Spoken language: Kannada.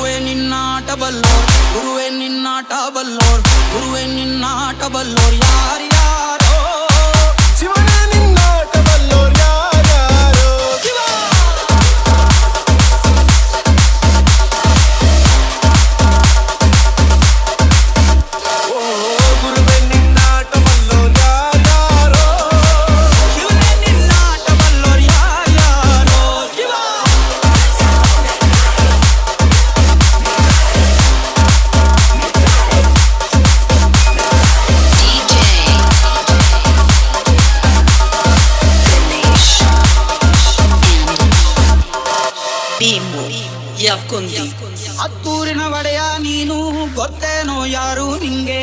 ಗುರುವೇ ನಿನ್ನಾಟ ಬಲ್ಲೋರ್, ಗುರುವೇ ನಿನ್ನಾಟ ಬಲ್ಲೋರ್, ಗುರುವೇ ನಿನ್ನಾಟ ಬಲ್ಲೋರ್ ಯಾರ್ಯಾರೋ. ಶಿವನೇ ನಿನ್ನಾಟ ಬಲ್ಲೋರ್ ಯಾರ್ಯಾರೋ. ಗುರುವೇ ನಿನ್ನಾಟ ಬಲ್ಲೋರ್ ಯಾರ್ಯಾರೋ. ಶಿವನೇ ನಿನ್ನಾಟ ಬಲ್ಲೋರ್ ಯಾರ್ಯಾರೋ. Bimbo, Yavkondi. ಹತ್ತೂರಿನ ಒಡೆಯ ನೀನು ಗೊತ್ತೇನೋ ಯಾರು ನಿಂಗೆ.